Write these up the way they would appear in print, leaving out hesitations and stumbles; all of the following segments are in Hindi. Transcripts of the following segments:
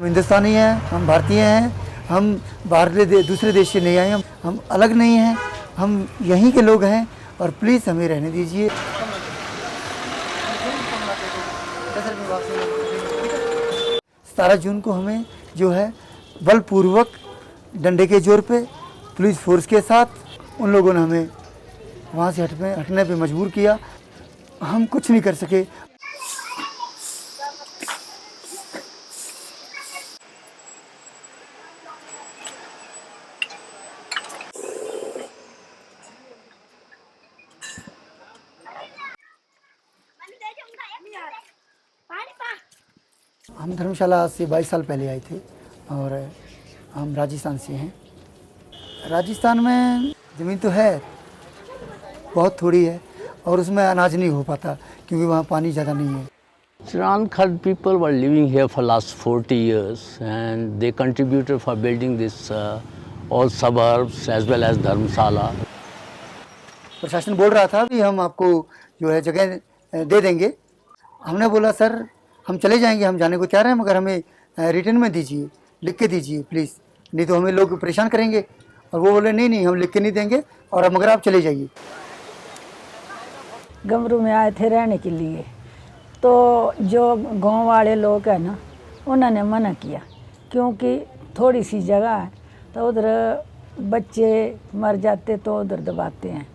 हिंदुस्तानी हैं, हम भारतीय हैं, हम दूसरे देश से नहीं आए, हम अलग नहीं हैं, हम यहीं के लोग हैं और प्लीज़ हमें रहने दीजिए। 17 जून को हमें जो है बलपूर्वक डंडे के जोर पे पुलिस फोर्स के साथ उन लोगों ने हमें वहाँ से हटने पे मजबूर किया। हम कुछ नहीं कर सके। हम धर्मशाला से 22 साल पहले आए थे और हम राजस्थान से हैं। राजस्थान में ज़मीन तो है, बहुत थोड़ी है और उसमें अनाज नहीं हो पाता क्योंकि वहाँ पानी ज़्यादा नहीं है। Chiran Khad people were living here for last 40 years and they contributed for building this all suburbs as well as Dharamsala. प्रशासन बोल रहा था कि हम आपको जो है जगह दे देंगे। हमने बोला सर हम चले जाएंगे, हम जाने को तैयार हैं, मगर हमें रिटर्न में दीजिए, लिख के दीजिए प्लीज़, नहीं तो हमें लोग परेशान करेंगे। और वो बोले नहीं हम लिख के नहीं देंगे और मगर आप चले जाइए। गमरू में आए थे रहने के लिए, तो जो गांव वाले लोग हैं ना उन्होंने मना किया क्योंकि थोड़ी सी जगह है, तो उधर बच्चे मर जाते तो उधर दबाते हैं,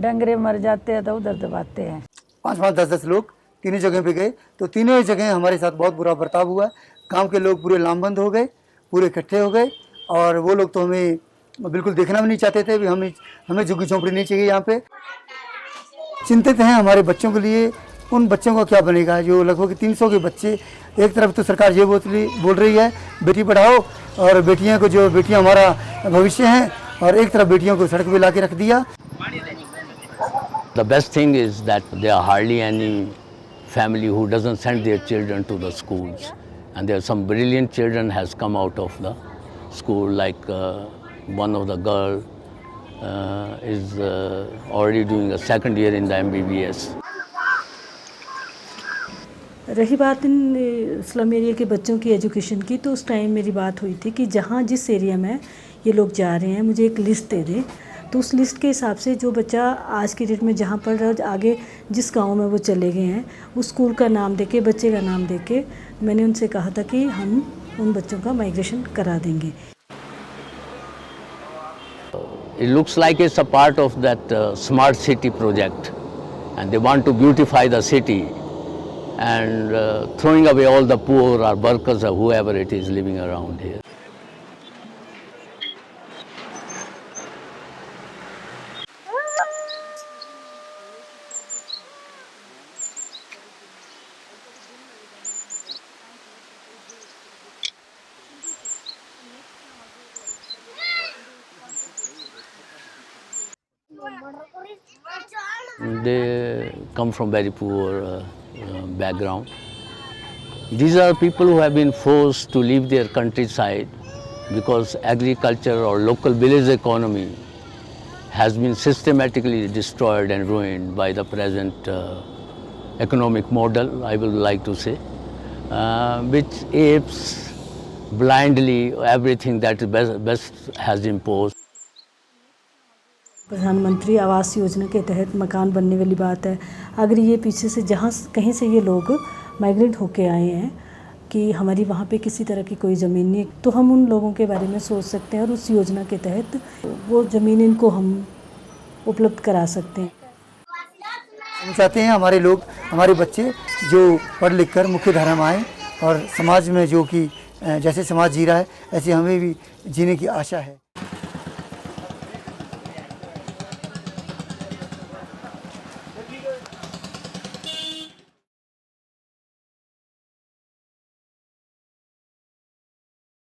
डंगरे मर जाते हैं तो उधर दबाते हैं। 5-5, 10-10 लोग तीनों जगह पे गए, तो तीनों जगह हमारे साथ बहुत बुरा बर्ताव हुआ। गांव के लोग पूरे लामबंद हो गए, पूरे इकट्ठे हो गए और वो लोग तो हमें बिल्कुल देखना भी नहीं चाहते थे। भी हमें झुग्गी झोंपड़ी नहीं चाहिए यहाँ पे। चिंतित हैं हमारे बच्चों के लिए, उन बच्चों का क्या बनेगा जो लगभग 300 के बच्चे। एक तरफ तो सरकार ये बोल रही है बेटी पढ़ाओ और बेटियाँ को, जो बेटियाँ हमारा भविष्य हैं, और एक तरफ बेटियों को सड़क पे ला के रख दिया। The best thing is that there are hardly any family who doesn't send their children to the schools, and there are some brilliant children has come out of the school, like one of the girl is already doing a second year in the MBBS. रही बात इन स्लम एरिया के बच्चों की एजुकेशन की, तो उस टाइम मेरी बात हुई थी कि जहाँ जिस एरिया में ये लोग जा रहे हैं मुझे एक लिस्ट दे दें, तो उस लिस्ट के हिसाब से जो बच्चा आज की डेट में जहाँ पढ़ रहा है, आगे जिस गांव में वो चले गए हैं, उस स्कूल का नाम देके, बच्चे का नाम देके मैंने उनसे कहा था कि हम उन बच्चों का माइग्रेशन करा देंगे। It looks like it's a part of that smart city project, and they want to beautify the city and throwing away all the poor or workers or whoever it is living around here. They come from very poor background. These are people who have been forced to leave their countryside because agriculture or local village economy has been systematically destroyed and ruined by the present economic model, I would like to say, which apes blindly everything that best has imposed. प्रधानमंत्री आवास योजना के तहत मकान बनने वाली बात है। अगर ये पीछे से जहाँ कहीं से ये लोग माइग्रेट होके आए हैं कि हमारी वहाँ पे किसी तरह की कोई ज़मीन नहीं, तो हम उन लोगों के बारे में सोच सकते हैं और उस योजना के तहत वो ज़मीन इनको हम उपलब्ध करा सकते हैं। हम चाहते हैं हमारे लोग, हमारे बच्चे जो पढ़ लिख कर मुख्य धारा में आएँ और समाज में जो कि जैसे समाज जी रहा है ऐसे हमें भी जीने की आशा है।